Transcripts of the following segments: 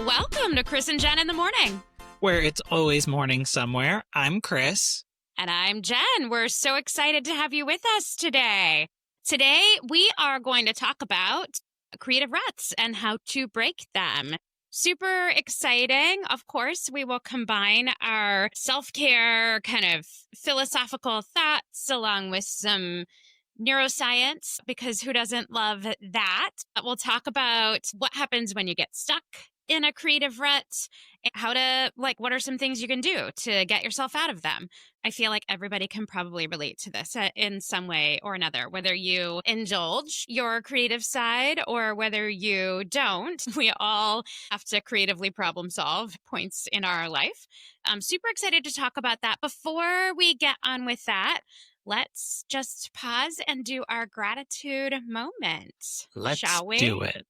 Welcome to Chris and Jen in the Morning. Where it's always morning somewhere. I'm Chris. And I'm Jen. We're so excited to have you with us today. Today, we are going to talk about creative ruts and how to break them. Super exciting. Of course, we will combine our self-care kind of philosophical thoughts along with some neuroscience, because who doesn't love that? We'll talk about what happens when you get stuck in a creative rut, how to, what are some things you can do to get yourself out of them? I feel like everybody can probably relate to this in some way or another, whether you indulge your creative side or whether you don't. We all have to creatively problem solve points in our life. I'm super excited to talk about that. Before we get on with that, let's just pause and do our gratitude moment. Shall we? Do it.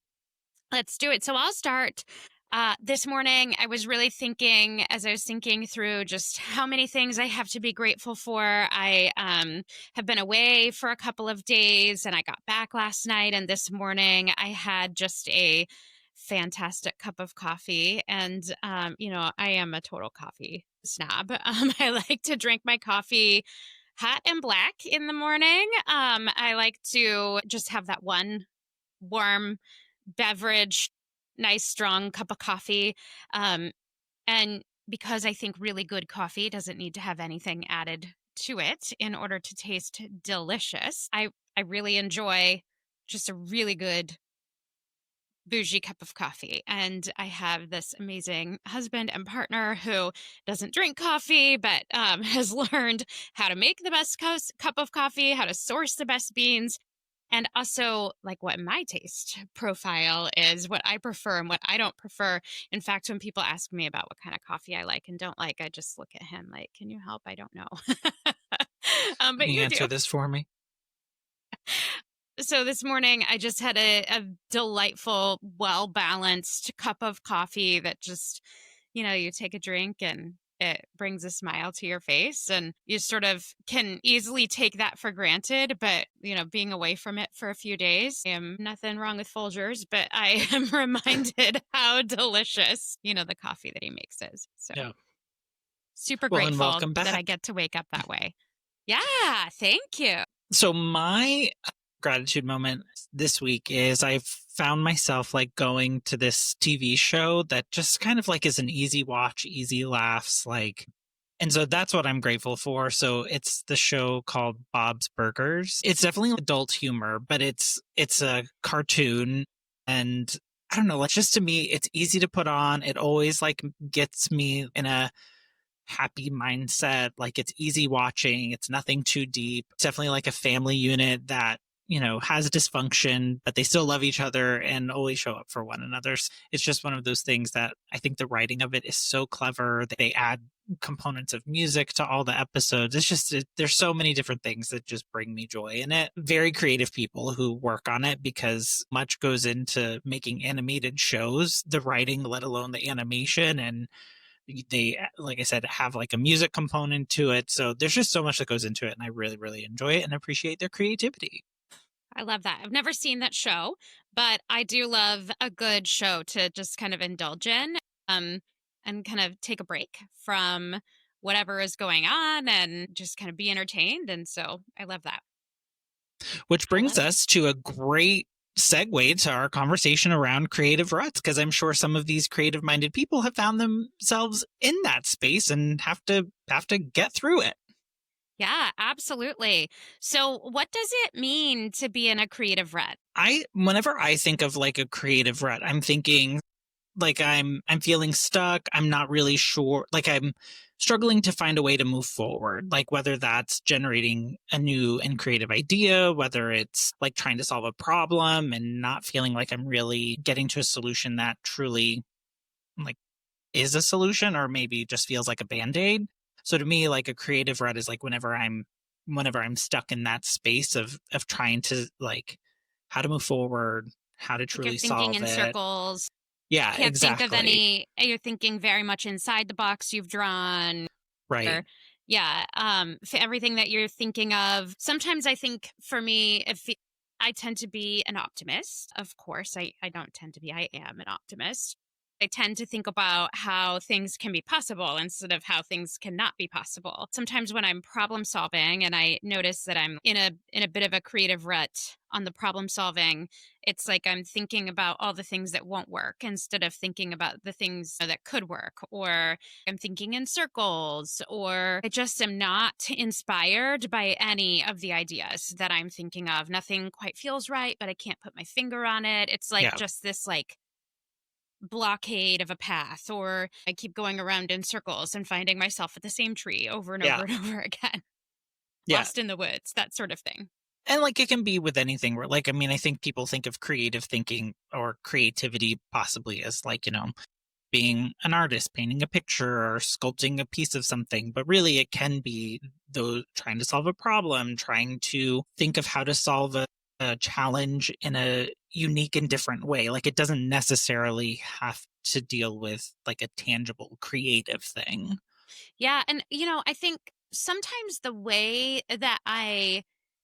Let's do it. So I'll start. This morning, I was really thinking, as I was thinking through just how many things I have to be grateful for. I have been away for a couple of days and I got back last night. And this morning, I had just a fantastic cup of coffee. And, I am a total coffee snob. I like to drink my coffee hot and black in the morning. I like to just have that one warm beverage, nice strong cup of coffee. And because I think really good coffee doesn't need to have anything added to it in order to taste delicious, I really enjoy just a really good bougie cup of coffee. And I have this amazing husband and partner who doesn't drink coffee, but has learned how to make the best cup of coffee, how to source the best beans, and also what my taste profile is, what I prefer and what I don't prefer. In fact, when people ask me about what kind of coffee I like and don't like, I just look at him like, can you help? I don't know. But Can you answer do. this for me? So this morning, I just had a delightful, well-balanced cup of coffee that just, you take a drink and it brings a smile to your face, and you sort of can easily take that for granted. But, being away from it for a few days, nothing wrong with Folgers, but I am reminded how delicious, the coffee that he makes is. So super grateful and welcome back. That I get to wake up that way. Yeah, thank you. So my gratitude moment this week is I've found myself going to this TV show that just kind of is an easy watch, easy laughs, and so that's what I'm grateful for. So it's the show called Bob's Burgers. It's definitely adult humor, but it's a cartoon, and I don't know, just to me, it's easy to put on. It always gets me in a happy mindset. It's easy watching. It's nothing too deep. It's definitely a family unit that has dysfunction, but they still love each other and always show up for one another. It's just one of those things that I think the writing of it is so clever. They add components of music to all the episodes. It's just, there's so many different things that just bring me joy in it. Very creative people who work on it, because much goes into making animated shows, the writing, let alone the animation. And they, like I said, have a music component to it. So there's just so much that goes into it. And I really, really enjoy it and appreciate their creativity. I love that. I've never seen that show, but I do love a good show to just kind of indulge in, and kind of take a break from whatever is going on and just kind of be entertained. And so I love that. Which brings us to a great segue to our conversation around creative ruts, because I'm sure some of these creative-minded people have found themselves in that space and have to get through it. Yeah, absolutely. So what does it mean to be in a creative rut? Whenever I think of a creative rut, I'm thinking I'm feeling stuck. I'm not really sure. I'm struggling to find a way to move forward. Whether that's generating a new and creative idea, whether it's trying to solve a problem and not feeling like I'm really getting to a solution that truly is a solution, or maybe just feels like a Band-Aid. So to me, a creative rut is whenever I'm stuck in that space of trying to how to move forward, how to truly solve it. You're thinking in circles. Yeah, Can't exactly. think of any. You're thinking very much inside the box you've drawn. Right. Or, yeah. For everything that you're thinking of. Sometimes I think for me, if I tend to be an optimist. Of course, I don't tend to be. I am an optimist. I tend to think about how things can be possible instead of how things cannot be possible. Sometimes when I'm problem solving and I notice that I'm in a bit of a creative rut on the problem solving, it's like I'm thinking about all the things that won't work instead of thinking about the things that could work, or I'm thinking in circles, or I just am not inspired by any of the ideas that I'm thinking of. Nothing quite feels right, but I can't put my finger on it. It's like Yeah. just this like blockade of a path, or I keep going around in circles and finding myself at the same tree over and over Yeah. and over again, Yeah. lost in the woods, that sort of thing. And like it can be with anything where like, I mean, I think people think of creative thinking or creativity possibly as like, being an artist, painting a picture or sculpting a piece of something. But really it can be those trying to solve a problem, trying to think of how to solve a challenge in a unique and different way. Like it doesn't necessarily have to deal with like a tangible creative thing. Yeah. And, I think sometimes the way that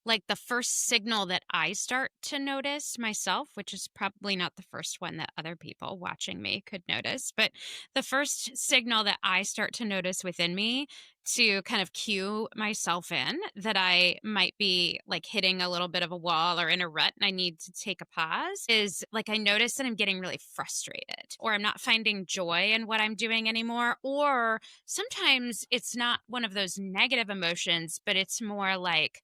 like the first signal that I start to notice myself, which is probably not the first one that other people watching me could notice, but the first signal that I start to notice within me to kind of cue myself in that I might be like hitting a little bit of a wall or in a rut and I need to take a pause is like I notice that I'm getting really frustrated, or I'm not finding joy in what I'm doing anymore, or sometimes it's not one of those negative emotions, but it's more like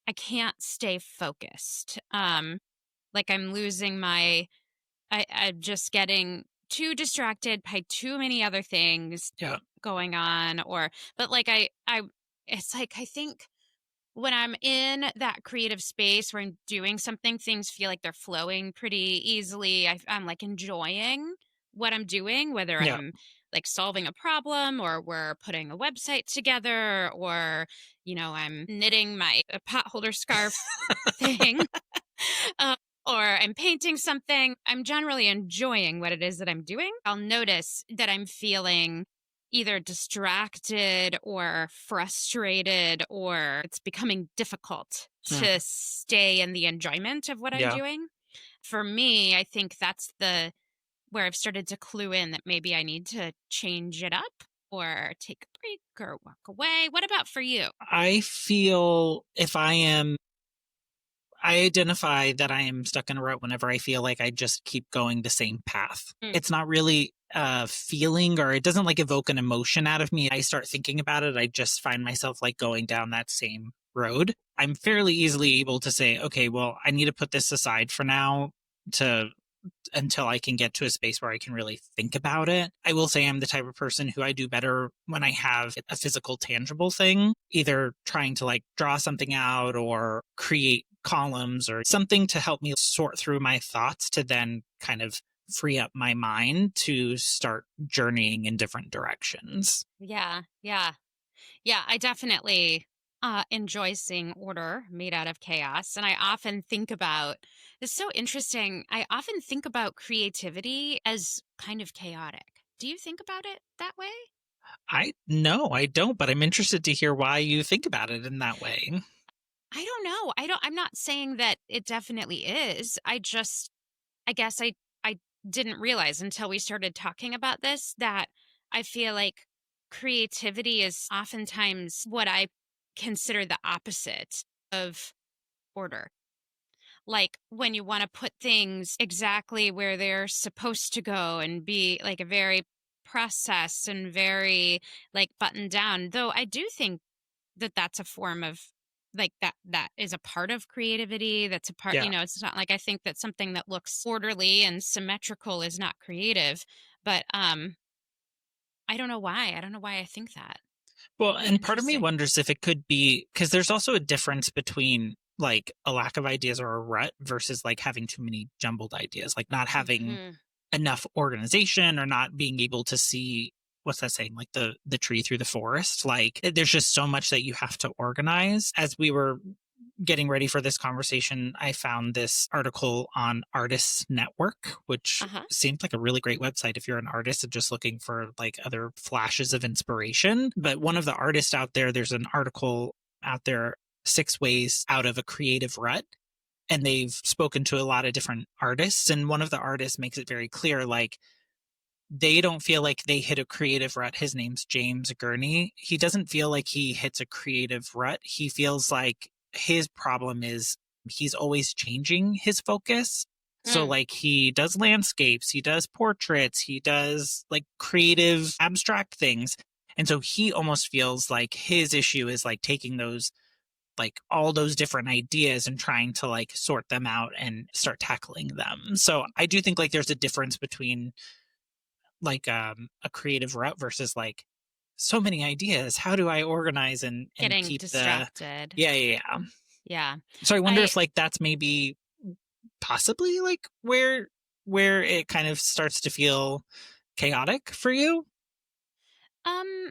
I can't stay focused. Like I'm losing I'm just getting too distracted by too many other things Yeah. going on, but like it's like I think when I'm in that creative space where I'm doing something, things feel like they're flowing pretty easily. I'm like enjoying what I'm doing, whether Yeah. I'm like solving a problem or we're putting a website together, or, I'm knitting my pot holder scarf thing. uh, or I'm painting something. I'm generally enjoying what it is that I'm doing. I'll notice that I'm feeling either distracted or frustrated, or it's becoming difficult Mm. to stay in the enjoyment of what I'm Yeah. doing. For me, I think that's the where I've started to clue in that maybe I need to change it up or take a break or walk away. What about for you? I feel if I identify that I am stuck in a rut whenever I feel like I just keep going the same path. Mm. It's not really a feeling, or it doesn't like evoke an emotion out of me. I start thinking about it. I just find myself like going down that same road. I'm fairly easily able to say, okay, well, I need to put this aside for now to until I can get to a space where I can really think about it. I will say I'm the type of person who I do better when I have a physical, tangible thing, either trying to like draw something out or create columns or something to help me sort through my thoughts to then kind of free up my mind to start journeying in different directions. Yeah, yeah. Yeah, I definitely enjoy seeing order made out of chaos. And I often think about it's so interesting. I often think about creativity as kind of chaotic. Do you think about it that way? I don't, but I'm interested to hear why you think about it in that way. I don't know. I'm not saying that it definitely is. I guess I didn't realize until we started talking about this that I feel like creativity is oftentimes what I consider the opposite of order. Like when you want to put things exactly where they're supposed to go and be like a very processed and very like buttoned down. Though I do think that that's a form of like that is a part of creativity. That's a part, Yeah. it's not like I think that something that looks orderly and symmetrical is not creative, but I don't know why I think that. Well, Be and part of me interesting. wonders if it could be because there's also a difference between like a lack of ideas or a rut versus like having too many jumbled ideas, like not having Mhm. enough organization or not being able to see what's that saying, like the tree through the forest. Like there's just so much that you have to organize. As we were getting ready for this conversation, I found this article on Artists Network, which Uh-huh. seemed like a really great website if you're an artist and just looking for like other flashes of inspiration. But one of the artists out there, there's an article out there, 6 ways out of a creative rut. And they've spoken to a lot of different artists. And one of the artists makes it very clear, like, they don't feel like they hit a creative rut. His name's James Gurney. He doesn't feel like he hits a creative rut. He feels like his problem is he's always changing his focus. So like he does landscapes, he does portraits, he does like creative abstract things. And so he almost feels like his issue is like taking those like all those different ideas and trying to like sort them out and start tackling them. So I do think like there's a difference between like a creative route versus like so many ideas. How do I organize and Getting keep the distracted. yeah. Yeah. So I wonder I if like that's maybe possibly like where it kind of starts to feel chaotic for you. um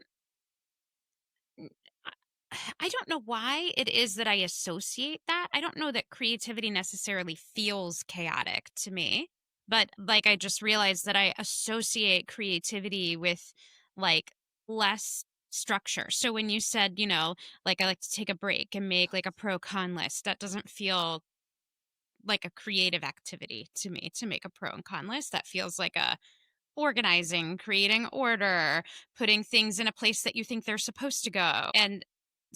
I don't know why it is that I associate that. I don't know that creativity necessarily feels chaotic to me, but like I just realized that I associate creativity with like less structure. So when you said, like I like to take a break and make like a pro con list, that doesn't feel like a creative activity to me to make a pro and con list. That feels like a organizing, creating order, putting things in a place that you think they're supposed to go. And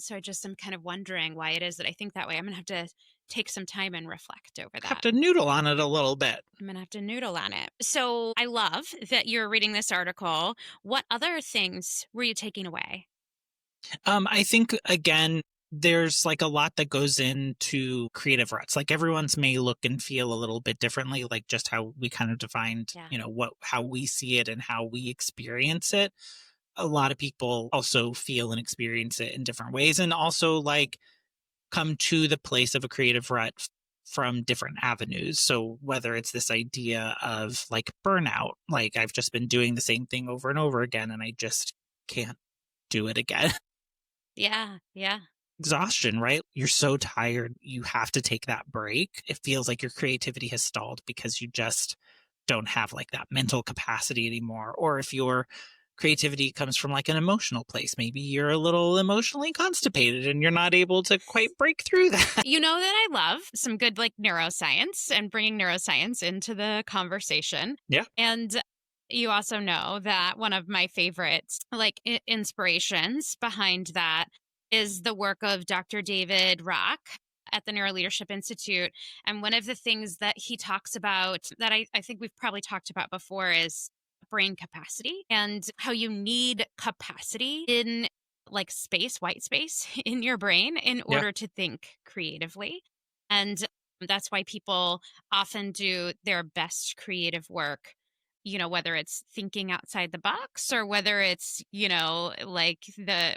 so I just am kind of wondering why it is that I think that way. I'm going to have to take some time and reflect over Have that. to noodle on it a little bit. I'm going to have to noodle on it. So I love that you're reading this article. What other things were you taking away? I think again, there's like a lot that goes into creative ruts. Like everyone's may look and feel a little bit differently, like just how we kind of defined, Yeah. how we see it and how we experience it. A lot of people also feel and experience it in different ways, and also like come to the place of a creative rut from different avenues. So whether it's this idea of like burnout, like I've just been doing the same thing over and over again and I just can't do it again. Yeah. Yeah. Exhaustion, right? You're so tired, you have to take that break. It feels like your creativity has stalled because you just don't have like that mental capacity anymore. Or if your creativity comes from like an emotional place, maybe you're a little emotionally constipated and you're not able to quite break through that. You know that I love some good like neuroscience and bringing neuroscience into the conversation. Yeah. And you also know that one of my favorite like inspirations behind that is the work of Dr. David Rock at the Neuroleadership Institute. And one of the things that he talks about that I think we've probably talked about before is brain capacity and how you need capacity in like space, white space in your brain in Yeah. order to think creatively. And that's why people often do their best creative work, whether it's thinking outside the box or whether it's, like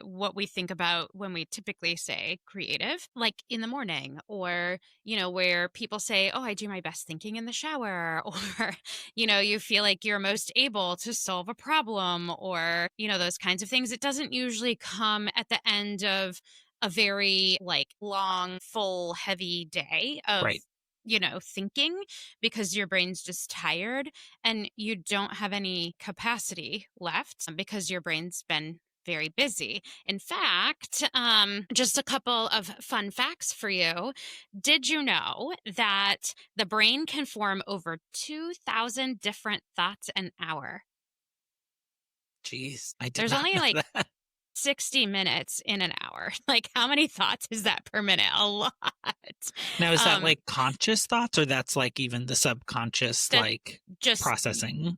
what we think about when we typically say creative, like in the morning or, where people say, oh, I do my best thinking in the shower or, you feel like you're most able to solve a problem or, those kinds of things. It doesn't usually come at the end of a very like long, full, heavy day of, Right. thinking because your brain's just tired and you don't have any capacity left because your brain's been very busy. In fact, just a couple of fun facts for you. Did you know that the brain can form over 2,000 different thoughts an hour? Jeez, I did There's not only know like that. 60 minutes in an hour. Like, how many thoughts is that per minute? A lot. Now, is that Um, like conscious thoughts or that's like even the subconscious that like just processing?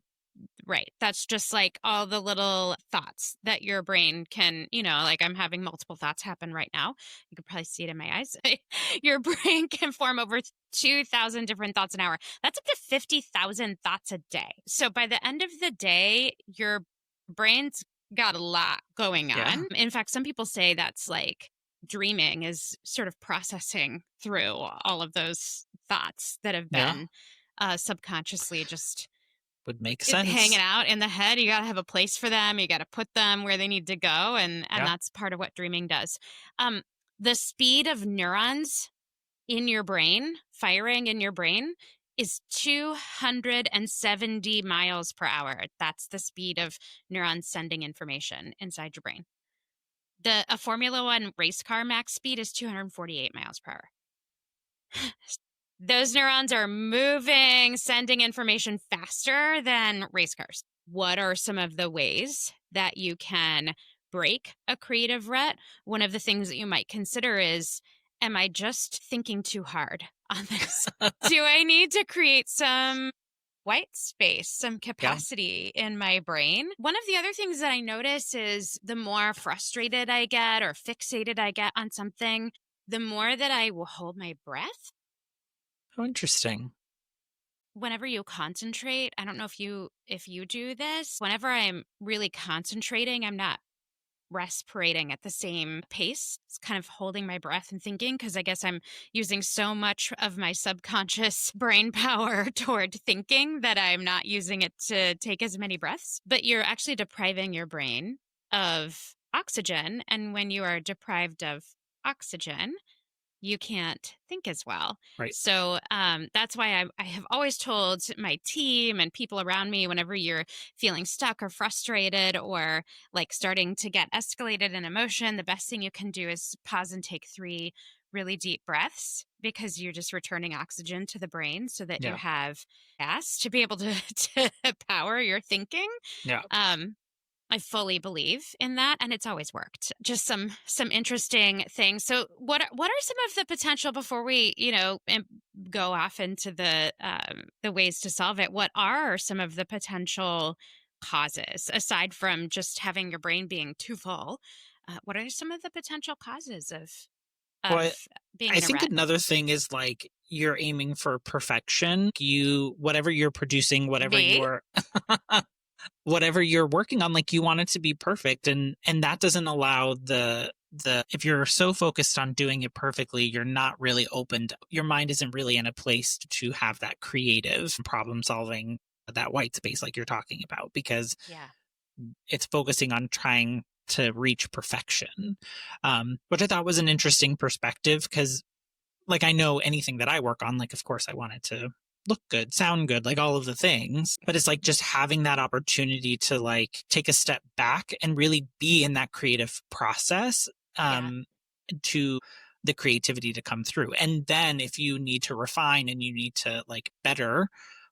Right. That's just like all the little thoughts that your brain can, like I'm having multiple thoughts happen right now. You could probably see it in my eyes. Your brain can form over 2,000 different thoughts an hour. That's up to 50,000 thoughts a day. So by the end of the day, your brain's got a lot going Yeah. on. In fact, some people say that's like dreaming is sort of processing through all of those thoughts that have Yeah. been subconsciously just Would make hanging sense. out in the head. You got to have a place for them. You got to put them where they need to go, and Yeah. that's part of what dreaming does. Um, the speed of neurons in your brain, firing in your brain, is 270 miles per hour. That's the speed of neurons sending information inside your brain. A Formula One race car max speed is 248 miles per hour. Those neurons are moving, sending information faster than race cars. what are some of the ways that you can break a creative rut? One of the things that you might consider is, am I just thinking too hard on this? Do I need to create some white space, some Yeah. capacity in my brain? One of the other things that I notice is the more frustrated I get or fixated I get on something, the more that I will hold my breath. Oh, interesting. Whenever you concentrate, I don't know if you do this. Whenever I'm really concentrating, I'm not respirating at the same pace. It's kind of holding my breath and thinking because I guess I'm using so much of my subconscious brain power toward thinking that I'm not using it to take as many breaths. But you're actually depriving your brain of oxygen. And when you are deprived of oxygen, you can't think as well. Right. So that's why I have always told my team and people around me, whenever you're feeling stuck or frustrated or like starting to get escalated in emotion, the best thing you can do is pause and take 3 really deep breaths, because you're just returning oxygen to the brain so that you Yeah. have gas to be able to, to power your thinking. Yeah. Um, I fully believe in that, and it's always worked. Just some interesting things. So, what are some of the potential, before we go off into the ways to solve it? What are some of the potential causes, aside from just having your brain being too full? What are some of the potential causes Well, of being I in a think rut? another thing is like you're aiming for perfection. Whatever you're producing, Me? whatever you're working on, like you want it to be perfect, and that doesn't allow the if you're so focused on doing it perfectly, you're not really your mind isn't really in a place to have that creative problem solving, that white space like you're talking about, because Yeah. it's focusing on trying to reach perfection, which I thought was an interesting perspective, because like I know anything that I work on, like of course I want it to look good, sound good, like all of the things. But it's like just having that opportunity to like take a step back and really be in that creative process, Yeah. um, to the creativity to come through. And then if you need to refine and you need to like better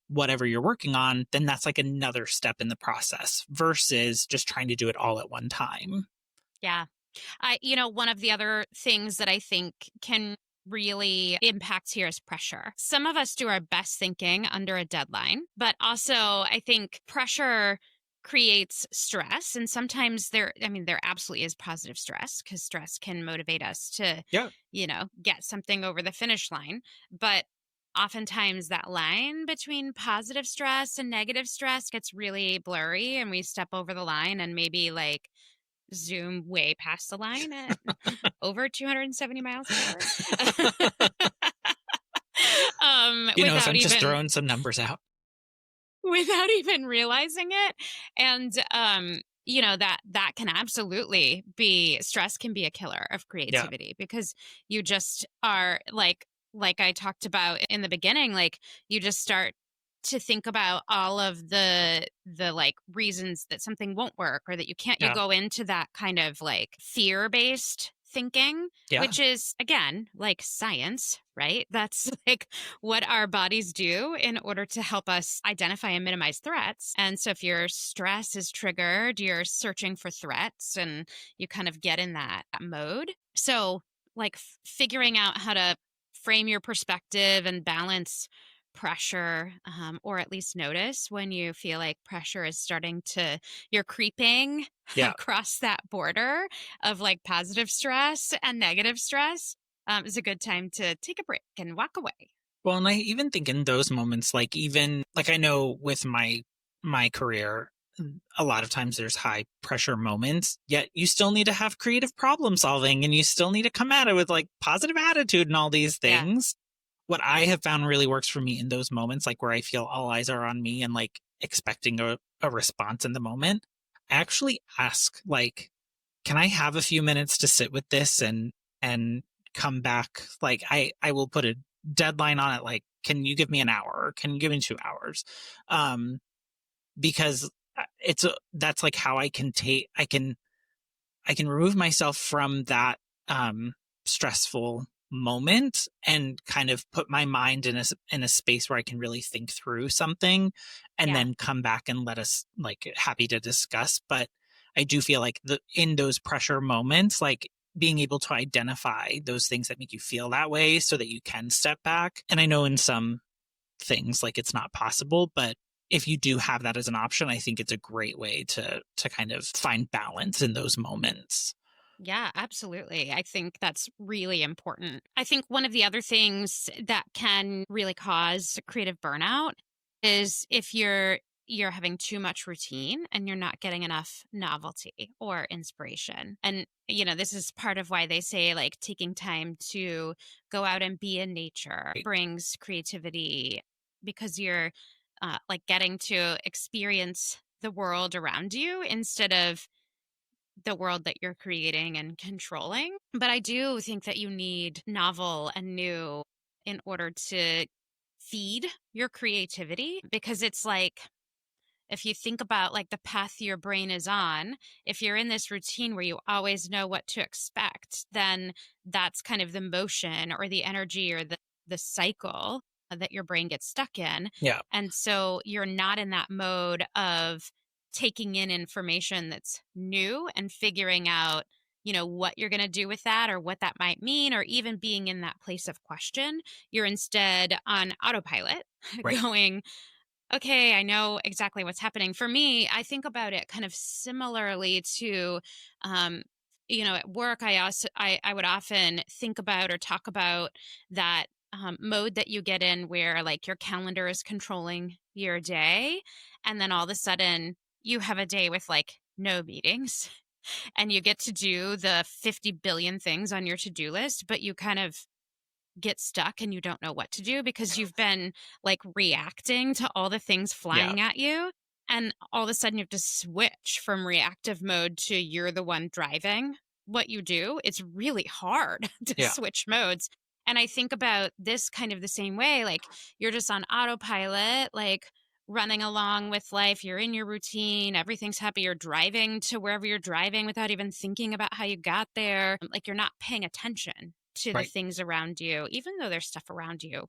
whatever you're working on, then that's like another step in the process versus just trying to do it all at one time. Yeah. One of the other things that I think can really impact here is pressure. Some of us do our best thinking under a deadline, but also I think pressure creates stress. And sometimes there absolutely is positive stress, because stress can motivate us to, Yeah. get something over the finish line. But oftentimes that line between positive stress and negative stress gets really blurry, and we step over the line and maybe like zoom way past the line at over 270 miles per hour. So Without I'm just even throwing some numbers out. realizing it. And that can absolutely be, stress can be a killer of Yeah. creativity, because you just are like I talked about in the beginning, like you just start to think about all of the like reasons that something won't work, or that you can't, you Yeah. go into that kind of like fear-based thinking, Yeah. which is again like science, right? That's like what our bodies do in order to help us identify and minimize threats. And so if your stress is triggered, you're searching for threats, and you kind of get in that mode. So like figuring out how to frame your perspective and balance pressure, or at least notice when you feel like pressure is starting to, you're creeping Yeah. across that border of like positive stress and negative stress, is a good time to take a break and walk away. Well, and I even think in those moments, like even like I know with my career, a lot of times there's high pressure moments, yet you still need to have creative problem solving and you still need to come at it with like positive attitude and all these Yeah. things. What I have found really works for me in those moments, like where I feel all eyes are on me and like expecting a response in the moment, I actually ask like, can I have a few minutes to sit with this and come back? Like I will put a deadline on it. Like, can you give me an hour? Or can you give me 2 hours? Um, because that's like how I can remove myself from that stressful moment and kind of put my mind in a space where I can really think through something and Yeah. then come back and let us like happy to discuss. But I do feel like in those pressure moments, like being able to identify those things that make you feel that way so that you can step back. And I know in some things like it's not possible, but if you do have that as an option, I think it's a great way to kind of find balance in those moments. Yeah, absolutely. I think that's really important. I think one of the other things that can really cause creative burnout is if you're having too much routine and you're not getting enough novelty or inspiration. And this is part of why they say like taking time to go out and be in nature brings creativity because you're like getting to experience the world around you instead of the world that you're creating and controlling. But I do think that you need novel and new in order to feed your creativity because it's like if you think about like the path your brain is on, if you're in this routine where you always know what to expect, then that's kind of the motion or the energy or the cycle that your brain gets stuck in. Yeah. And so you're not in that mode of taking in information that's new and figuring out, what you're going to do with that or what that might mean, or even being in that place of question. You're instead on autopilot Right. going, okay, I know exactly what's happening. For me, I think about it kind of similarly to, um, at work. I would often think about or talk about that mode that you get in where like your calendar is controlling your day, and then all of a sudden you have a day with like no meetings, and you get to do the 50 billion things on your to-do list, but you kind of get stuck and you don't know what to do because you've been like reacting to all the things Yeah. flying at you. And all of a sudden you have to switch from reactive mode to you're the one driving what you do. It's really hard to Yeah. switch modes. And I think about this kind of the same way. Like you're just on autopilot, like running along with life. You're in your routine. Everything's happy. You're driving to wherever you're driving without even thinking about how you got there. Like you're not paying attention to the Right. things around you, even though there's stuff around you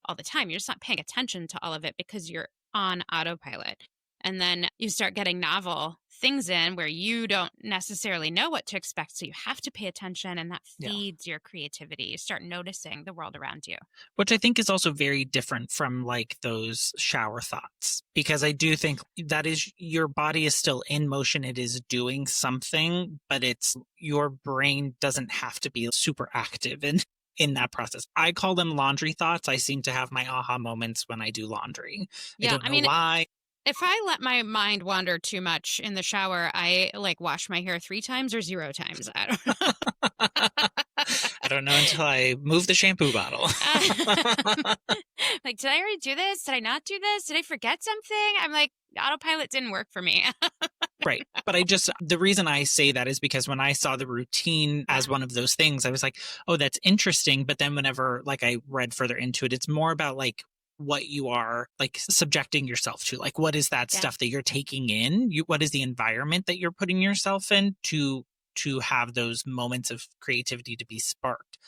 all the time. You're just not paying attention to all of it because you're on autopilot. And then you start getting novel things in where you don't necessarily know what to expect. So you have to pay attention, and that Yeah. feeds your creativity. You start noticing the world around you. Which I think is also very different from like those shower thoughts, because I do think that is your body is still in motion. It is doing something, but it's your brain doesn't have to be super active in that process. I call them laundry thoughts. I seem to have my aha moments when I do laundry. I Yeah. don't I know mean, why. if I let my mind wander too much in the shower, I like wash my hair 3 times or 0 times. I don't know. I don't know until I move the shampoo bottle. Like, did I already do this? Did I not do this? Did I forget something? I'm like, autopilot didn't work for me. Right. But the reason I say that is because when I saw the routine as one of those things, I was like, oh, that's interesting. But then whenever like I read further into it, it's more about like what you are like subjecting yourself to. Like, what is that Yeah. stuff that you're taking in? What is the environment that you're putting yourself in to have those moments of creativity to be sparked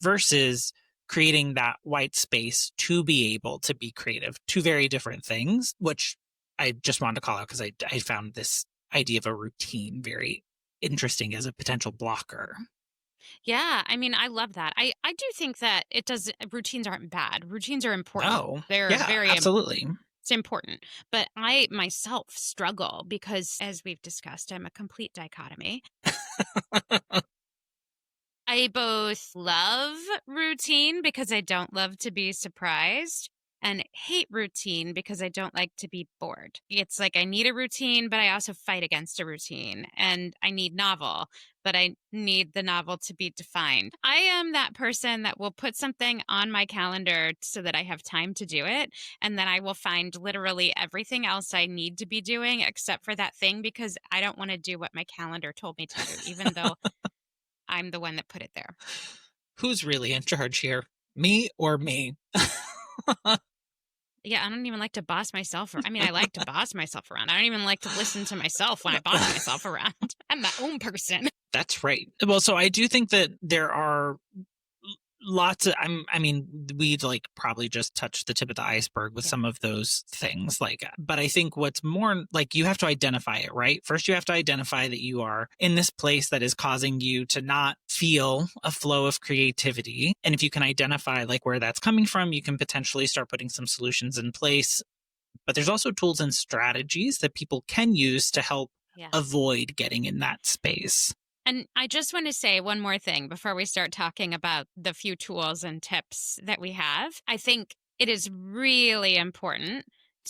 versus creating that white space to be able to be creative. Two very different things, which I just wanted to call out because I found this idea of a routine very interesting as a potential blocker. Yeah. I mean, I love that. I do think that routines aren't bad. Routines are important. No. They're Yeah, very, absolutely. it's important. But I myself struggle because, as we've discussed, I'm a complete dichotomy. I both love routine because I don't love to be surprised, and hate routine because I don't like to be bored. It's like I need a routine, but I also fight against a routine. And I need novel, but I need the novel to be defined. I am that person that will put something on my calendar so that I have time to do it. And then I will find literally everything else I need to be doing except for that thing because I don't want to do what my calendar told me to do, even though I'm the one that put it there. Who's really in charge here? Me or me? Yeah, I don't even like to boss myself around. I mean, I like to boss myself around. I don't even like to listen to myself when I boss myself around. I'm my own person. That's right. Well, so I do think that there are lots of I mean, we'd like probably just touched the tip of the iceberg with Yeah. some of those things, like, but I think what's more like, you have to identify it, right? First you have to identify that you are in this place that is causing you to not feel a flow of creativity, and if you can identify like where that's coming from, you can potentially start putting some solutions in place. But there's also tools and strategies that people can use to help Yes. avoid getting in that space. And I just want to say one more thing before we start talking about the few tools and tips that we have. I think it is really important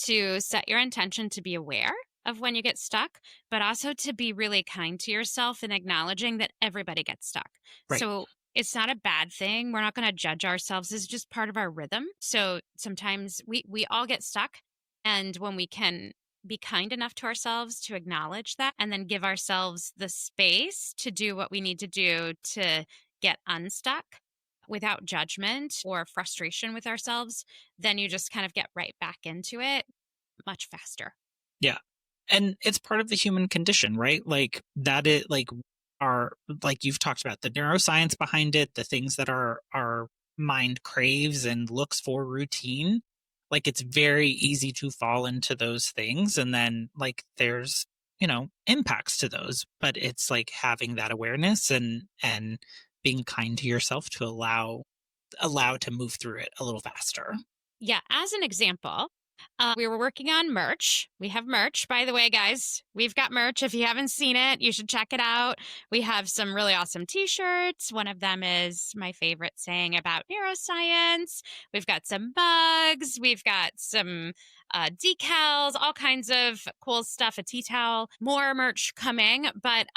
to set your intention to be aware of when you get stuck, but also to be really kind to yourself and acknowledging that everybody gets stuck. Right. So it's not a bad thing. We're not going to judge ourselves. It's just part of our rhythm. So sometimes we all get stuck. And when we can be kind enough to ourselves to acknowledge that and then give ourselves the space to do what we need to do to get unstuck without judgment or frustration with ourselves, then you just kind of get right back into it much faster. Yeah. And it's part of the human condition, right? Like that it like are like you've talked about the neuroscience behind it, the things that our mind craves and looks for routine. Like it's very easy to fall into those things, and then like there's, impacts to those, but it's like having that awareness and being kind to yourself to allow to move through it a little faster. Yeah, as an example, we were working on merch. We have merch, by the way, guys. We've got merch. If you haven't seen it, you should check it out. We have some really awesome t shirts. One of them is my favorite saying about neuroscience. We've got some mugs. We've got some decals, all kinds of cool stuff, a tea towel, more merch coming, but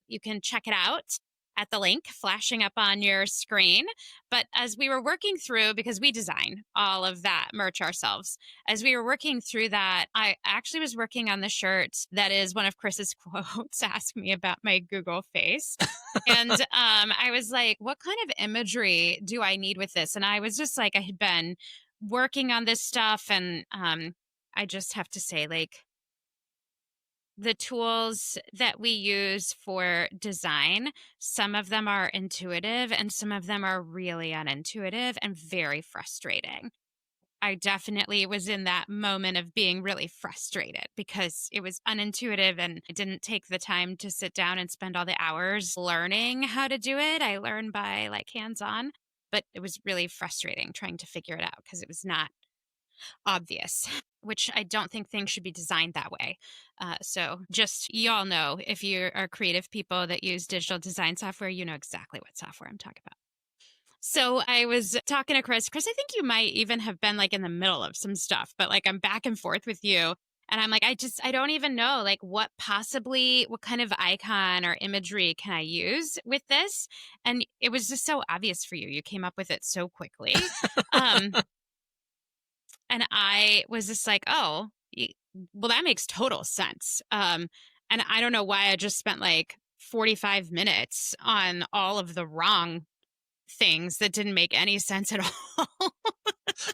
you can check it out at the link flashing up on your screen. But as we were working through, because we design all of that merch ourselves, as we were working through that, I actually was working on the shirt that is one of Chris's quotes, ask me about my Google face. And I was like, what kind of imagery do I need with this? And I was just like, I had been working on this stuff. And I just have to say, like, the tools that we use for design, some of them are intuitive and some of them are really unintuitive and very frustrating. I definitely was in that moment of being really frustrated because it was unintuitive and I didn't take the time to sit down and spend all the hours learning how to do it. I learned by like hands on, but it was really frustrating trying to figure it out because it was not obvious, which I don't think things should be designed that way. So just you all know if you are creative people that use digital design software, you know exactly what software I'm talking about. So I was talking to Chris. Chris, I think you might even have been like in the middle of some stuff, but like I'm back and forth with you. And I'm like, I don't even know like what kind of icon or imagery can I use with this? And it was just so obvious for you. You came up with it so quickly. Um, and I was just like, oh, well, that makes total sense. And I don't know why I just spent like 45 minutes on all of the wrong things that didn't make any sense at all.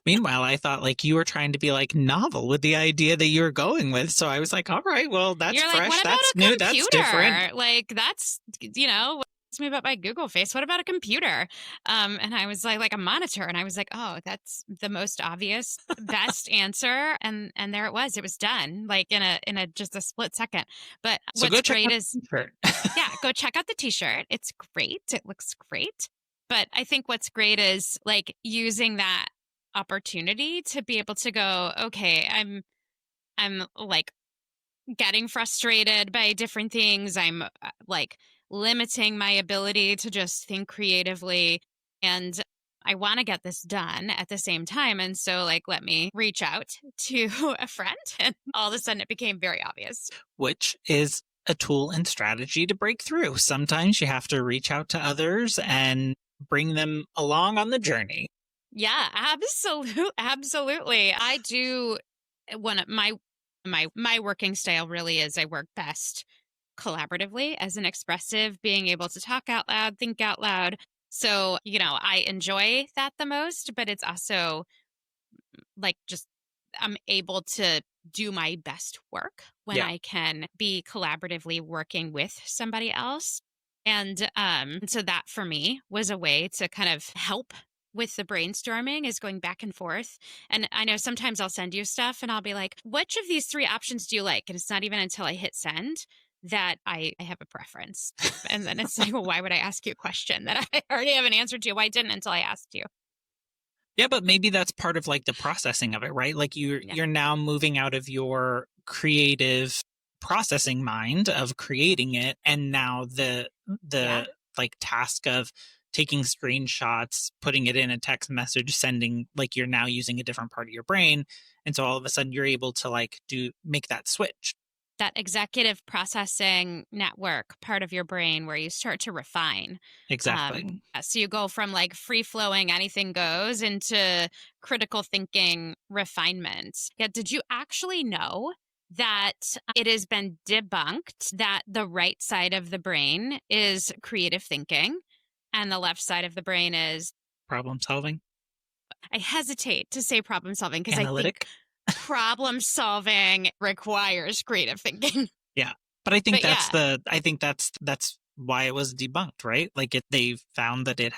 Meanwhile, I thought like you were trying to be like novel with the idea that you were going with. So I was like, all right, well, that's You're like, fresh. what about That's a new. That's different. computer? Like, ask me about my Google face. What about a computer? And I was like a monitor. And I was like, oh, that's the most obvious, best answer. And there it was. It was done like in a just a split second. But So go what's check great out is, the shirt. yeah, go check out the t-shirt. It's great. It looks great. But I think what's great is like using that opportunity to be able to go, okay, I'm like getting frustrated by different things. I'm like limiting my ability to just think creatively. And I want to get this done at the same time. And so, like, let me reach out to a friend. And all of a sudden, it became very obvious. Which is a tool and strategy to break through. Sometimes you have to reach out to others and bring them along on the journey. Yeah, absolutely. I do one of my working style really is I work best collaboratively as an expressive, being able to talk out loud, think out loud. So, I enjoy that the most, but it's also like just I'm able to do my best work when Yeah. I can be collaboratively working with somebody else. And so that for me was a way to kind of help with the brainstorming, is going back and forth. And I know sometimes I'll send you stuff and I'll be like, which of these three options do you like? And it's not even until I hit send that I have a preference. And then it's like, well, why would I ask you a question that I already have an answer to? Why didn't until I asked you? Yeah, but maybe that's part of like the processing of it, right? Like Yeah. you're now moving out of your creative processing mind of creating it, and now Yeah. the like task of taking screenshots, putting it in a text message, sending, like you're now using a different part of your brain. And so all of a sudden you're able to like make that switch. That executive processing network part of your brain where you start to refine. Exactly. So you go from like free flowing, anything goes, into critical thinking refinement. Yeah. Did you actually know that it has been debunked that the right side of the brain is creative thinking and the left side of the brain is, Problem solving, I hesitate to say problem solving because I think analytic. problem solving requires creative thinking. Yeah. But I think But yeah, that's why it was debunked, right? Like they found that it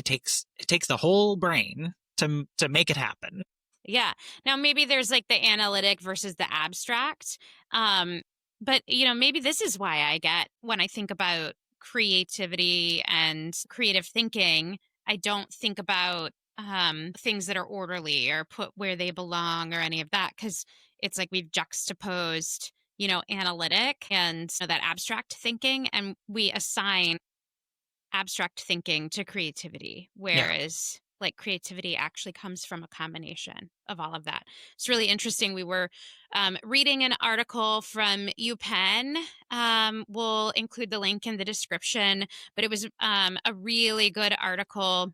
takes the whole brain to make it happen. yeah. Now maybe there's like the analytic versus the abstract. Um, but maybe this is why I get, when I think about creativity and creative thinking, I don't think about things that are orderly or put where they belong or any of that, because it's like we've juxtaposed, analytic and that abstract thinking, and we assign abstract thinking to creativity, Yeah. whereas like creativity actually comes from a combination of all of that. It's really interesting. We were reading an article from UPenn. We'll include the link in the description, but it was a really good article,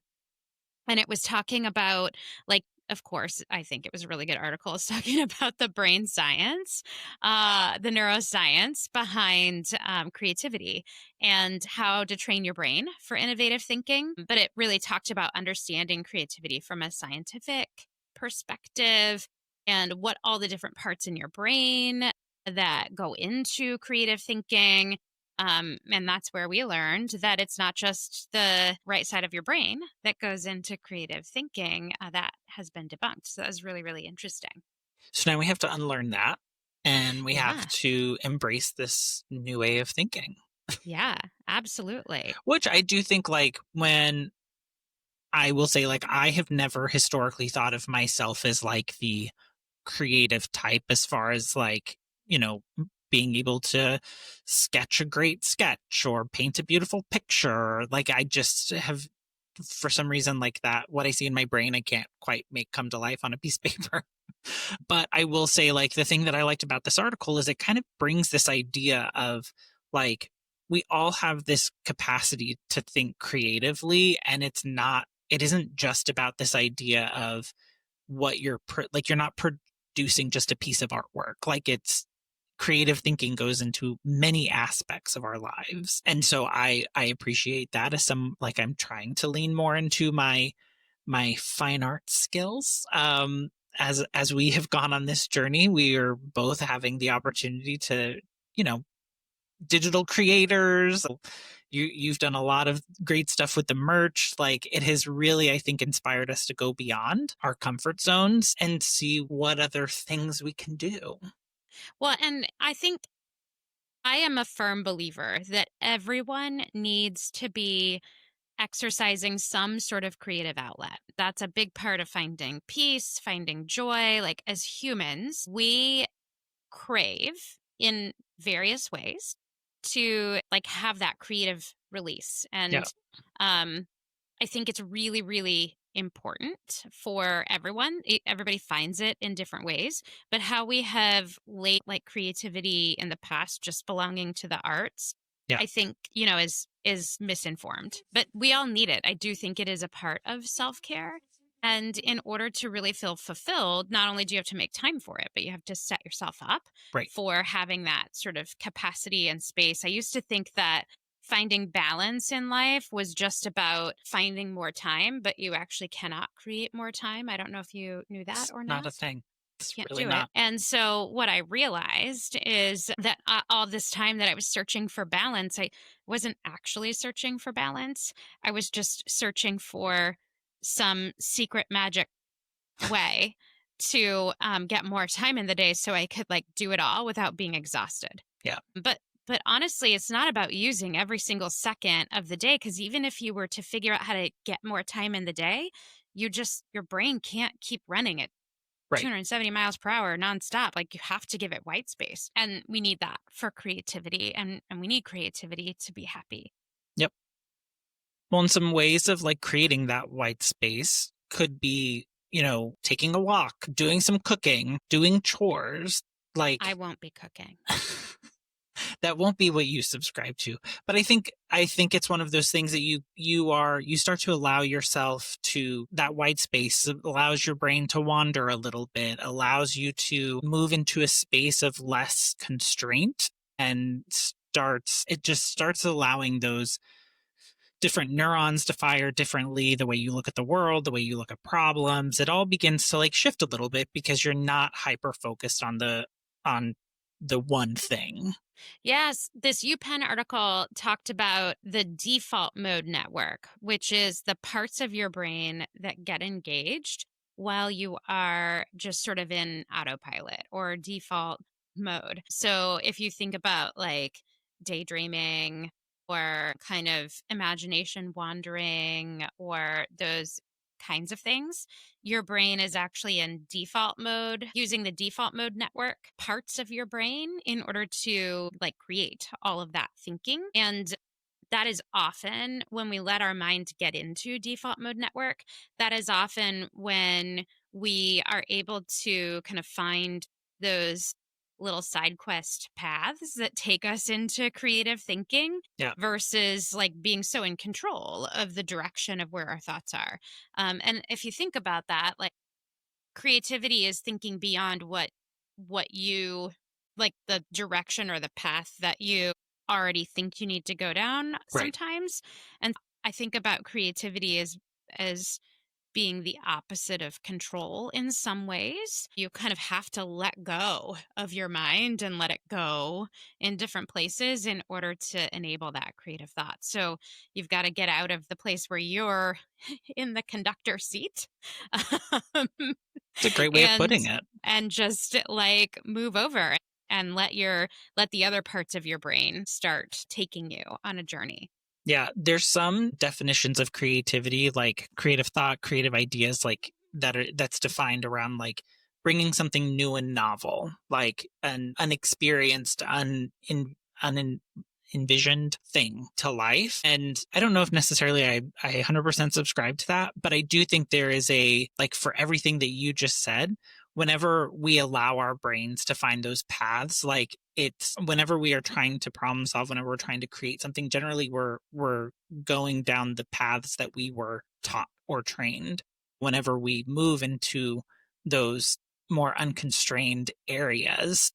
and it was talking about, like, of course, I think it was a really good article. It's talking about the brain science, the neuroscience behind creativity and how to train your brain for innovative thinking. But it really talked about understanding creativity from a scientific perspective and what all the different parts in your brain that go into creative thinking. And that's where we learned that it's not just the right side of your brain that goes into creative thinking. That has been debunked. So that was really, really interesting. So now we have to unlearn that, and we have Yeah. to embrace this new way of thinking. Yeah, absolutely. Which I do think, like, when I will say, like, I have never historically thought of myself as like the creative type, as far as like, being able to sketch a great sketch or paint a beautiful picture. Like I just have, for some reason, like that, what I see in my brain I can't quite make come to life on a piece of paper. But I will say, like, the thing that I liked about this article is it kind of brings this idea of like we all have this capacity to think creatively, and it isn't just about this idea of what like you're not producing just a piece of artwork. Like it's creative thinking goes into many aspects of our lives. And so I appreciate that, as some, like, I'm trying to lean more into my fine art skills. As we have gone on this journey, we are both having the opportunity to, you know, digital creators. You've done a lot of great stuff with the merch. Like it has really, I think, inspired us to go beyond our comfort zones and see what other things we can do. Well, and I think I am a firm believer that everyone needs to be exercising some sort of creative outlet. That's a big part of finding peace, finding joy. Like as humans, we crave in various ways to like have that creative release. Yeah. And I think it's really, really important for everyone. Everybody finds it in different ways, but how we have laid like creativity in the past just belonging to the arts, Yeah. I think, is misinformed. But we all need it. I do think it is a part of self-care. And in order to really feel fulfilled, not only do you have to make time for it, but you have to set yourself up Right. for having that sort of capacity and space. I used to think that finding balance in life was just about finding more time, but you actually cannot create more time. I don't know if you knew that It's or not not. a thing. It's Can't really do it. not. And so what I realized is that all this time that I was searching for balance, I wasn't actually searching for balance. I was just searching for some secret magic way to get more time in the day so I could like do it all without being exhausted. Yeah. But honestly, it's not about using every single second of the day because even if you were to figure out how to get more time in the day, your brain can't keep running at Right. 270 miles per hour nonstop. Like you have to give it white space. And we need that for creativity and we need creativity to be happy. Yep. Well, in some ways of like creating that white space could be, taking a walk, doing some cooking, doing chores. I Like won't be cooking. that won't be what you subscribe to. But I think it's one of those things that you start to allow yourself to that white space allows your brain to wander a little bit, allows you to move into a space of less constraint and starts allowing those different neurons to fire differently, the way you look at the world, the way you look at problems. It all begins to like shift a little bit because you're not hyper focused on the one thing. Yes, this UPenn article talked about the default mode network, which is the parts of your brain that get engaged while you are just sort of in autopilot or default mode. So if you think about like daydreaming or kind of imagination wandering or those kinds of things, your brain is actually in default mode, using the default mode network parts of your brain in order to like create all of that thinking. And that is often when we let our mind get into default mode network. That is often when we are able to kind of find those little side quest paths that take us into creative thinking Yeah. versus like being so in control of the direction of where our thoughts are. And if you think about that, like creativity is thinking beyond what you like the direction or the path that you already think you need to go down Right. sometimes. And I think about creativity as being the opposite of control in some ways. You kind of have to let go of your mind and let it go in different places in order to enable that creative thought. So you've got to get out of the place where you're in the conductor seat. um, It's a great way of and putting it. and just like move over and let the other parts of your brain start taking you on a journey. Yeah, there's some definitions of creativity, like creative thought, creative ideas, like that's defined around like bringing something new and novel, like an unexperienced, envisioned thing to life. And I don't know if necessarily I 100% subscribe to that, but I do think there is a, like for everything that you just said, whenever we allow our brains to find those paths, like it's whenever we are trying to problem solve, whenever we're trying to create something, generally we're going down the paths that we were taught or trained. Whenever we move into those more unconstrained areas,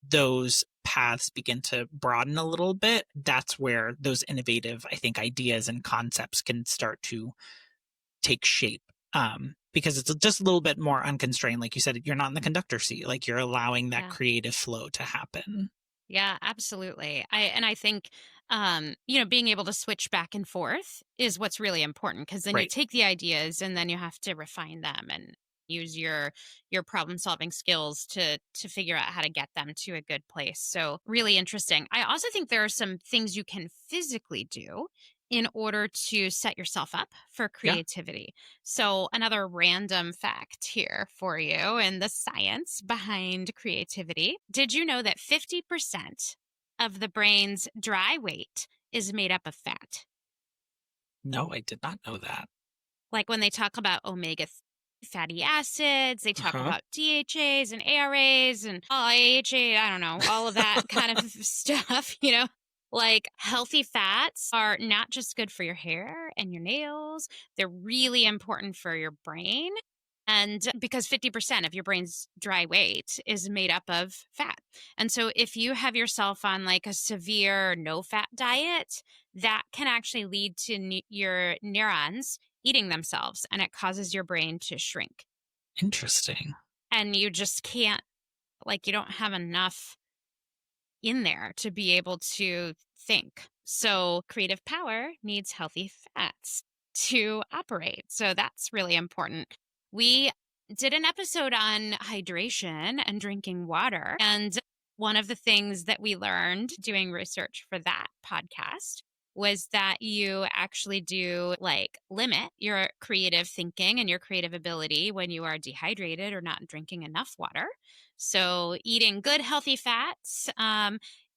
those paths begin to broaden a little bit. That's where those innovative, I think, ideas and concepts can start to take shape. Because it's just a little bit more unconstrained. Like you said, you're not in the conductor seat. Like you're allowing that Yeah. creative flow to happen. Yeah, absolutely. I think being able to switch back and forth is what's really important because then you Right. take the ideas and then you have to refine them and use your problem solving skills to figure out how to get them to a good place. So, really interesting. I also think there are some things you can physically do in order to set yourself up for Yeah. creativity. So, another random fact here for you and the science behind creativity. Did you know that 50% of the brain's dry weight is made up of fat? No, I did not know that. Like when they talk about fatty acids, they talk Uh-huh. about DHAs and ARAs and AHA, I don't know, all of that kind of stuff, Like healthy fats are not just good for your hair and your nails, they're really important for your brain. And because 50% of your brain's dry weight is made up of fat. And so if you have yourself on like a severe no fat diet, that can actually lead to your neurons eating themselves and it causes your brain to shrink. Interesting. and you just can't, like, you don't have enough in there to be able to think. So creative power needs healthy fats to operate. So that's really important. We did an episode on hydration and drinking water. And one of the things that we learned doing research for that podcast was that you actually do like limit your creative thinking and your creative ability when you are dehydrated or not drinking enough water. So eating good healthy fats,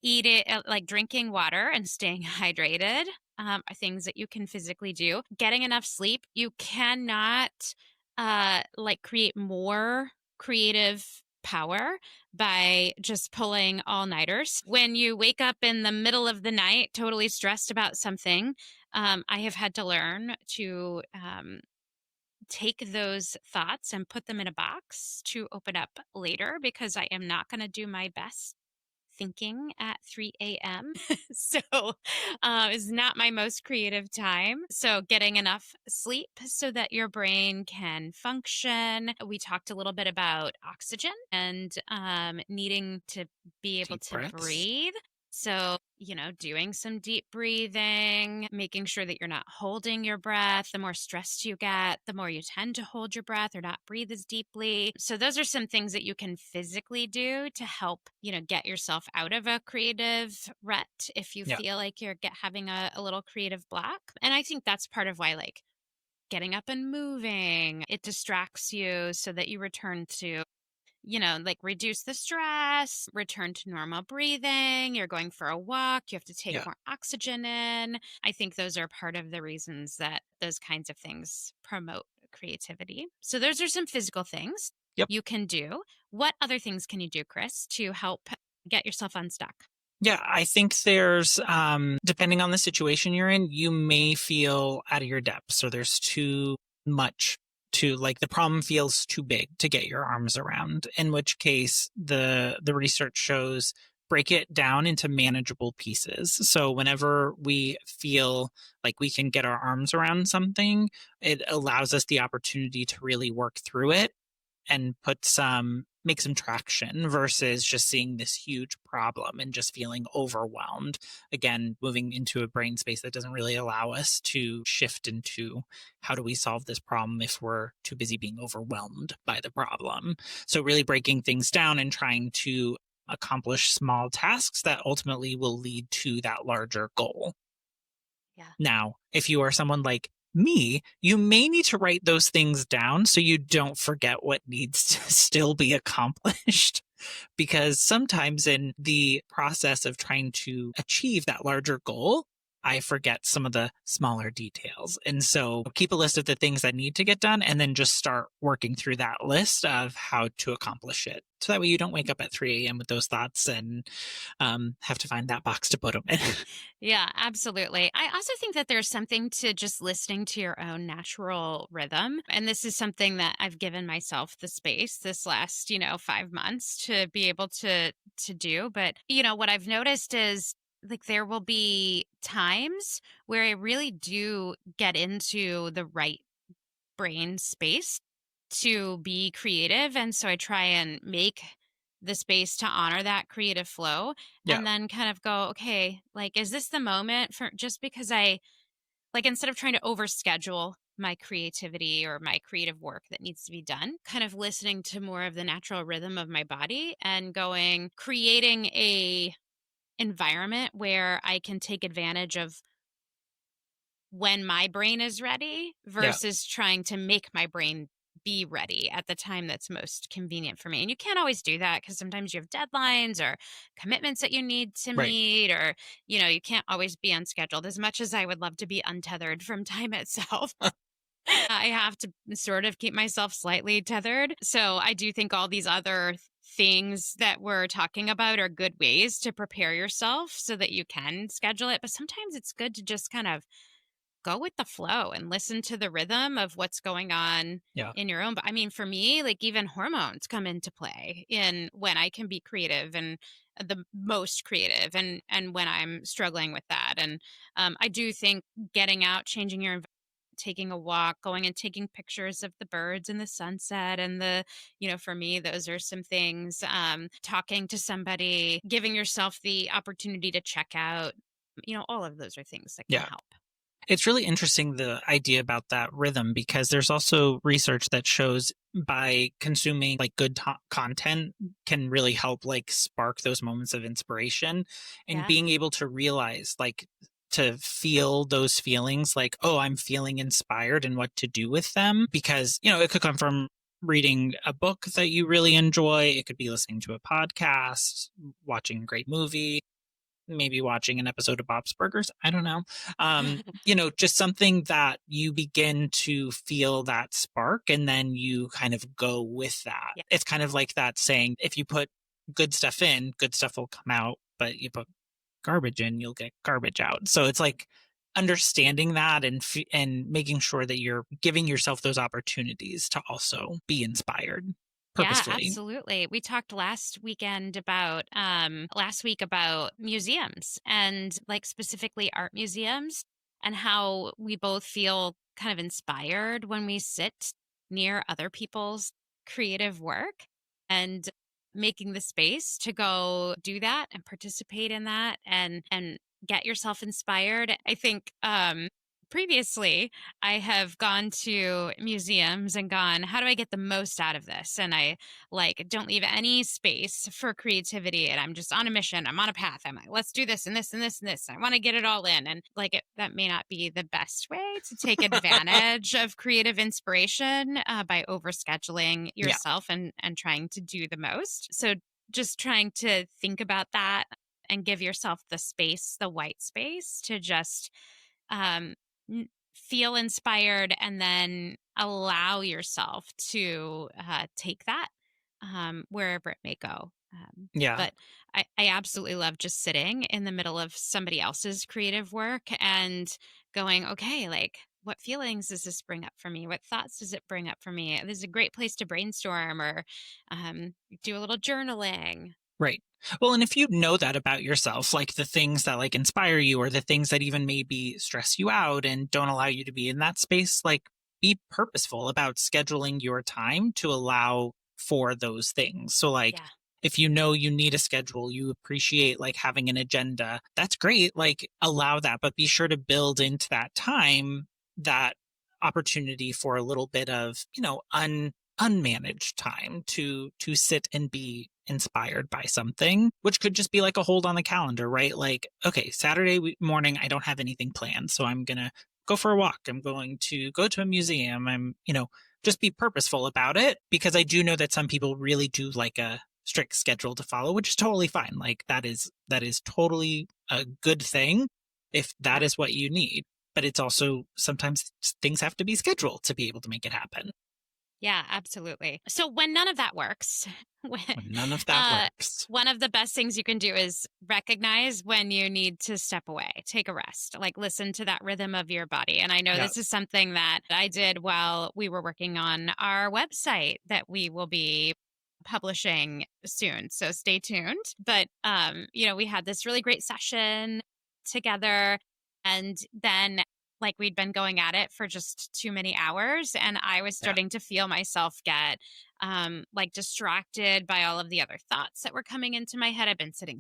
eat it like drinking water and staying hydrated are things that you can physically do. Getting enough sleep. You cannot like create more creative power by just pulling all-nighters. When you wake up in the middle of the night totally stressed about something, I have had to learn to take those thoughts and put them in a box to open up later, because I am not going to do my best thinking at 3 a.m. So it's not my most creative time. So getting enough sleep so that your brain can function. We talked a little bit about oxygen and needing to be able Deep to breaths. breathe. So, doing some deep breathing, making sure that you're not holding your breath. The more stressed you get, the more you tend to hold your breath or not breathe as deeply. So, those are some things that you can physically do to help, get yourself out of a creative rut if you Yeah. feel like you're having a little creative block. And I think that's part of why, like, getting up and moving, it distracts you so that you return to like reduce the stress, return to normal breathing. You're going for a walk, you have to take Yeah. more oxygen in. I think those are part of the reasons that those kinds of things promote creativity. So, those are some physical things Yep. you can do. What other things can you do, Chris, to help get yourself unstuck? Yeah, I think there's, depending on the situation you're in, you may feel out of your depth. So there's too much to, like, the problem feels too big to get your arms around, in which case the research shows break it down into manageable pieces. So whenever we feel like we can get our arms around something, it allows us the opportunity to really work through it and make some traction versus just seeing this huge problem and just feeling overwhelmed. Again, moving into a brain space that doesn't really allow us to shift into how do we solve this problem if we're too busy being overwhelmed by the problem. So really breaking things down and trying to accomplish small tasks that ultimately will lead to that larger goal. Yeah. Now, if you are someone like me, you may need to write those things down so you don't forget what needs to still be accomplished. Because sometimes in the process of trying to achieve that larger goal, I forget some of the smaller details. And so keep a list of the things that need to get done and then just start working through that list of how to accomplish it. So that way you don't wake up at 3 a.m. with those thoughts and have to find that box to put them in. Yeah, absolutely. I also think that there's something to just listening to your own natural rhythm. And this is something that I've given myself the space this last, 5 months to be able to do. But, what I've noticed is like there will be times where I really do get into the right brain space to be creative. And so I try and make the space to honor that creative flow Yeah, and then kind of go, okay, like, is this the moment for just because I like instead of trying to overschedule my creativity or my creative work that needs to be done, kind of listening to more of the natural rhythm of my body and going, creating a environment where I can take advantage of when my brain is ready yeah, versus trying to make my brain be ready at the time that's most convenient for me. And you can't always do that because sometimes you have deadlines or commitments that you need to right. meet, or, you can't always be unscheduled as much as I would love to be untethered from time itself. I have to sort of keep myself slightly tethered. So I do think all these other things that we're talking about are good ways to prepare yourself so that you can schedule it. But sometimes it's good to just kind of go with the flow and listen to the rhythm of what's going on Yeah. in your own. But I mean, for me, like even hormones come into play in when I can be creative and the most creative and when I'm struggling with that. And I do think getting out, changing your environment taking a walk, going and taking pictures of the birds and the sunset and for me, those are some things. Talking to somebody, giving yourself the opportunity to check out, all of those are things that can Yeah. help. It's really interesting, the idea about that rhythm, because there's also research that shows by consuming like good content can really help like spark those moments of inspiration, and Yeah. being able to realize like to feel those feelings like, oh, I'm feeling inspired and what to do with them, because it could come from reading a book that you really enjoy. It could be listening to a podcast, watching a great movie, maybe watching an episode of Bob's Burgers. I don't know. Just something that you begin to feel that spark, and then you kind of go with that. Yeah. It's kind of like that saying, if you put good stuff in, good stuff will come out, but you put garbage in, you'll get garbage out. So it's like understanding that and making sure that you're giving yourself those opportunities to also be inspired Yeah, purposefully. absolutely. We talked last week about museums and like specifically art museums and how we both feel kind of inspired when we sit near other people's creative work and making the space to go do that and participate in that and get yourself inspired. I think previously I have gone to museums and gone, how do I get the most out of this? And I like don't leave any space for creativity. And I'm just on a mission. I'm on a path. I'm like, let's do this and this and this and this. I want to get it all in. And like that may not be the best way to take advantage of creative inspiration by overscheduling Yeah. yourself and trying to do the most. So just trying to think about that and give yourself the space, the white space to just um, feel inspired and then allow yourself to take that wherever it may go. Yeah. But I absolutely love just sitting in the middle of somebody else's creative work and going, okay, like, what feelings does this bring up for me? What thoughts does it bring up for me? This is a great place to brainstorm or do a little journaling. Right. Well, and if you know that about yourself, like the things that like inspire you or the things that even maybe stress you out and don't allow you to be in that space, like be purposeful about scheduling your time to allow for those things. So like Yeah. if you know you need a schedule, you appreciate like having an agenda, that's great. Like allow that, but be sure to build into that time that opportunity for a little bit of, unmanaged time to sit and be inspired by something, which could just be like a hold on the calendar, right? Like, okay, Saturday morning, I don't have anything planned, so I'm going to go for a walk. I'm going to go to a museum. Just be purposeful about it, because I do know that some people really do like a strict schedule to follow, which is totally fine. Like that is totally a good thing if that Yeah. is what you need. But it's also sometimes things have to be scheduled to be able to make it happen. Yeah, absolutely. So when none of that works, when, When none of that uh, works. one of the best things you can do is recognize when you need to step away, take a rest, like listen to that rhythm of your body. And I know Yeah. this is something that I did while we were working on our website that we will be publishing soon. So stay tuned. But we had this really great session together and then like we'd been going at it for just too many hours and I was Yeah. starting to feel myself get like distracted by all of the other thoughts that were coming into my head. I've been sitting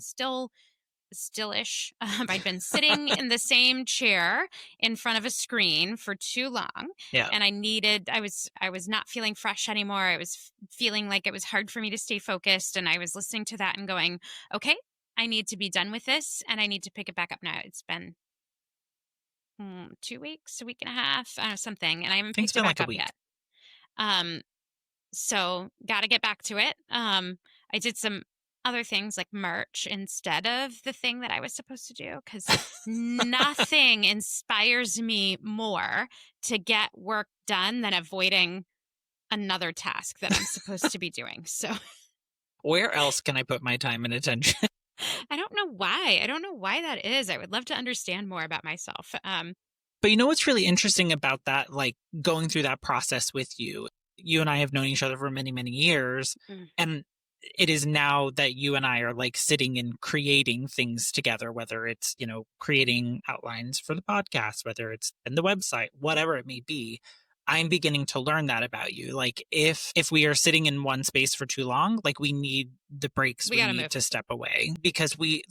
stillish. I'd been sitting in the same chair in front of a screen for too long Yeah. and I was not feeling fresh anymore. I was feeling like it was hard for me to stay focused and I was listening to that and going, okay, I need to be done with this and I need to pick it back up now. It's been 2 weeks, a week and a half, something, and I I haven't think it's picked it been back like a up week. yet. Um, so got to get back to it. I did some other things like merch instead of the thing that I was supposed to do because nothing inspires me more to get work done than avoiding another task that I'm supposed to be doing. So Where else can I put my time and attention? I don't know why. I don't know why that is. I would love to understand more about myself. But you know what's really interesting about that, like going through that process with you? You and I have known each other for many, many years. Mm. And it is now that you and I are like sitting and creating things together, whether it's, creating outlines for the podcast, whether it's in the website, whatever it may be. I'm beginning to learn that about you. Like if we are sitting in one space for too long, like we need the breaks, We we gotta need move. to step away because we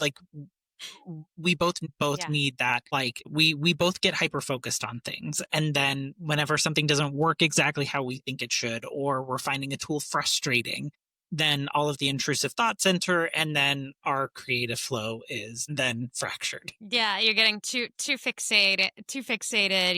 both Yeah. need that. Like we both get hyper focused on things, and then whenever something doesn't work exactly how we think it should, or we're finding a tool frustrating, then all of the intrusive thoughts enter, and then our creative flow is then fractured. Yeah, you're getting too fixated.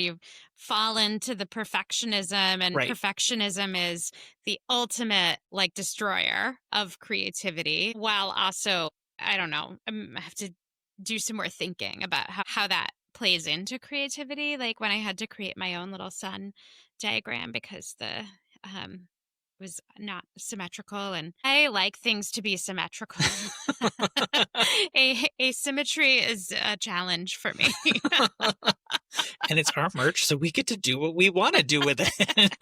You fall into the perfectionism, and Right. perfectionism is the ultimate like destroyer of creativity. While also, I don't know, I have to do some more thinking about how that plays into creativity. Like when I had to create my own little sun diagram because the was not symmetrical, and I like things to be symmetrical. Asymmetry is a challenge for me. And it's our merch, so we get to do what we want to do with it.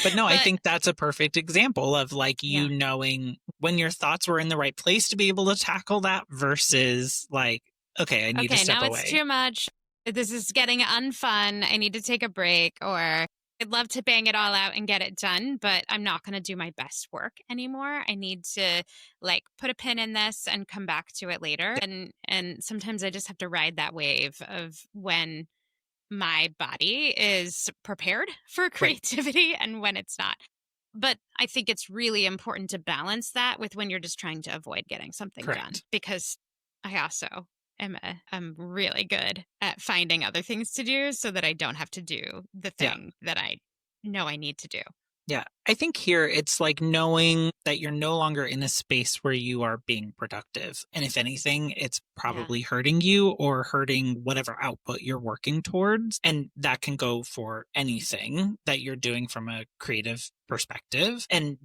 But no, I But think that's a perfect example of like you yeah. knowing when your thoughts were in the right place to be able to tackle that versus like, okay, I need to Okay, step now it's away. too much. This is getting unfun. I need to take a break, or I'd love to bang it all out and get it done, but I'm not going to do my best work anymore. I need to like put a pin in this and come back to it later. And sometimes I just have to ride that wave of when my body is prepared for Right. creativity and when it's not. But I think it's really important to balance that with when you're just trying to avoid getting something done, Correct. because I also I'm really good at finding other things to do so that I don't have to do the Yeah. thing that I know I need to do. Yeah. I think here it's like knowing that you're no longer in a space where you are being productive. And if anything, it's Yeah. probably hurting you or hurting whatever output you're working towards. And that can go for anything that you're doing from a creative perspective. And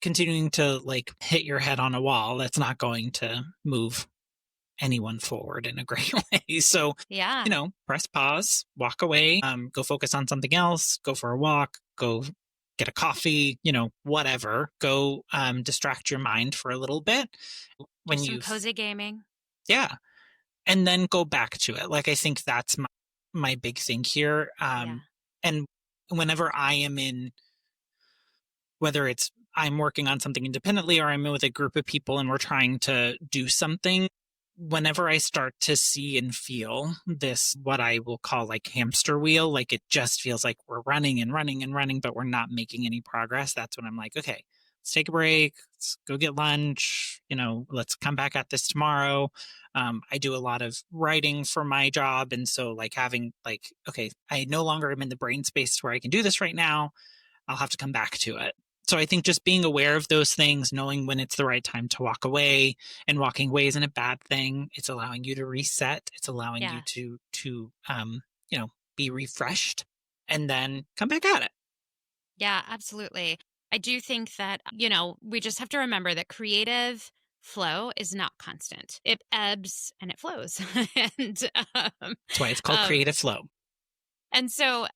continuing to like hit your head on a wall, that's not going to move anyone forward in a great way. So, Yeah. press pause, walk away, go focus on something else, go for a walk, go get a coffee, whatever. Go distract your mind for a little bit Do when some you've, cozy gaming. yeah, and then go back to it. Like, I think that's my big thing here. Yeah. And whenever I am in, whether it's I'm working on something independently or I'm with a group of people and we're trying to do something, whenever I start to see and feel this, what I will call like hamster wheel, like it just feels like we're running and running and running, but we're not making any progress. That's when I'm like, okay, let's take a break. Let's go get lunch. Let's come back at this tomorrow. I do a lot of writing for my job. And so like having like, okay, I no longer am in the brain space where I can do this right now. I'll have to come back to it. So I think just being aware of those things, knowing when it's the right time to walk away, and walking away isn't a bad thing. It's allowing you to reset. It's allowing you Yeah. to be refreshed and then come back at it. Yeah, absolutely. I do think that, we just have to remember that creative flow is not constant. It ebbs and it flows. and That's why it's called um, creative flow. and so,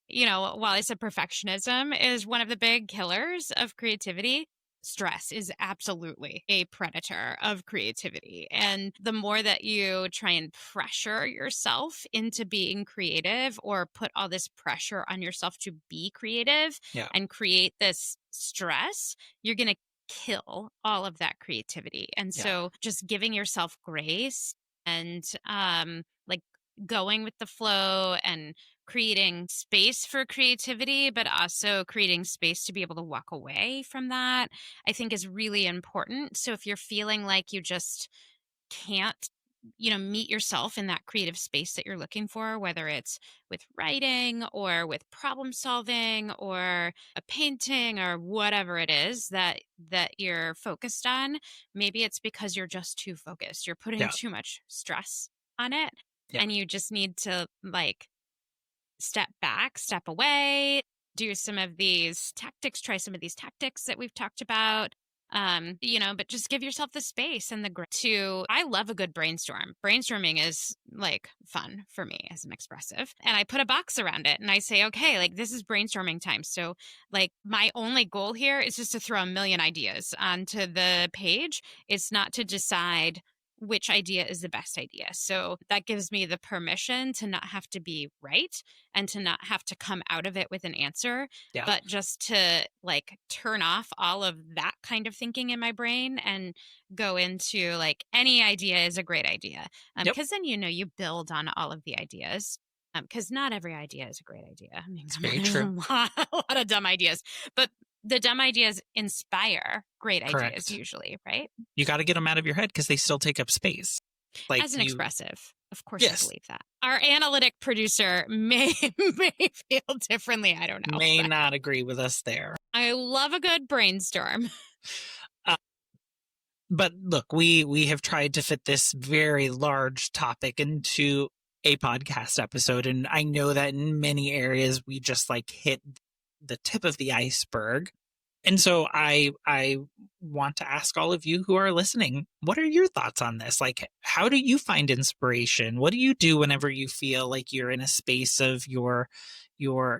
while I said perfectionism is one of the big killers of creativity, stress is absolutely a predator of creativity. And the more that you try and pressure yourself into being creative, or put all this pressure on yourself to be creative Yeah. and create this stress, you're going to kill all of that creativity. And Yeah. so just giving yourself grace and like going with the flow and creating space for creativity, but also creating space to be able to walk away from that, I think is really important. So if you're feeling like you just can't, meet yourself in that creative space that you're looking for, whether it's with writing or with problem solving or a painting or whatever it is that you're focused on, maybe it's because you're just too focused. You're putting Yeah. too much stress on it, Yeah. and you just need to like step back, step away, do some of these tactics, try some of these tactics that we've talked about. But just give yourself the space and I love a good brainstorm. Brainstorming is like fun for me as an expressive. And I put a box around it and I say, okay, like this is brainstorming time. So like my only goal here is just to throw a million ideas onto the page. It's not to decide which idea is the best idea. So that gives me the permission to not have to be right and to not have to come out of it with an answer, Yeah. but just to like turn off all of that kind of thinking in my brain and go into like any idea is a great idea. Yep. Because then, you build on all of the ideas. Because not every idea is a great idea. I mean, It's very there's true. a lot of dumb ideas, but the dumb ideas inspire great ideas Correct. usually, right? You got to get them out of your head because they still take up space. Like As an expressive, of course, Yes. I believe that. Our analytic producer may feel differently. I don't know. May not agree with us there. I love a good brainstorm. But look, we have tried to fit this very large topic into a podcast episode, and I know that in many areas we just like hit the tip of the iceberg. And so I want to ask all of you who are listening, what are your thoughts on this? Like, how do you find inspiration? What do you do whenever you feel like you're in a space of your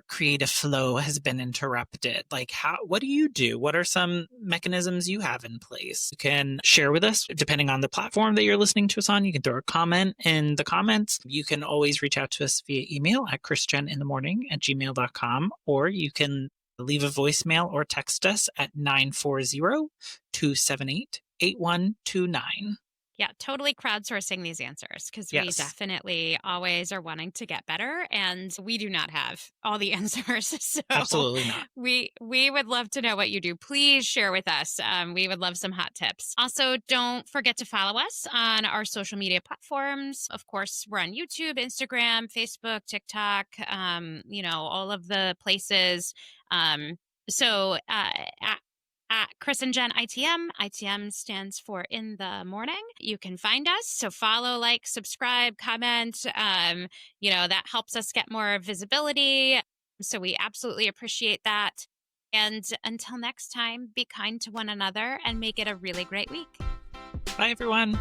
creative flow has been interrupted? Like, what do you do? What are some mechanisms you have in place? You can share with us, depending on the platform that you're listening to us on. You can throw a comment in the comments. You can always reach out to us via email at chrisjeninthemorning@gmail.com, or you can leave a voicemail or text us at 940-278-8129. Yeah, totally crowdsourcing these answers because we definitely always are wanting to get better, and we do not have all the answers. So absolutely not. We would love to know what you do. Please share with us. We would love some hot tips. Also, don't forget to follow us on our social media platforms. Of course, we're on YouTube, Instagram, Facebook, TikTok, all of the places. At Chris and Jen ITM. ITM stands for in the morning. You can find us. So follow, like, subscribe, comment. That helps us get more visibility. So we absolutely appreciate that. And until next time, be kind to one another and make it a really great week. Bye, everyone.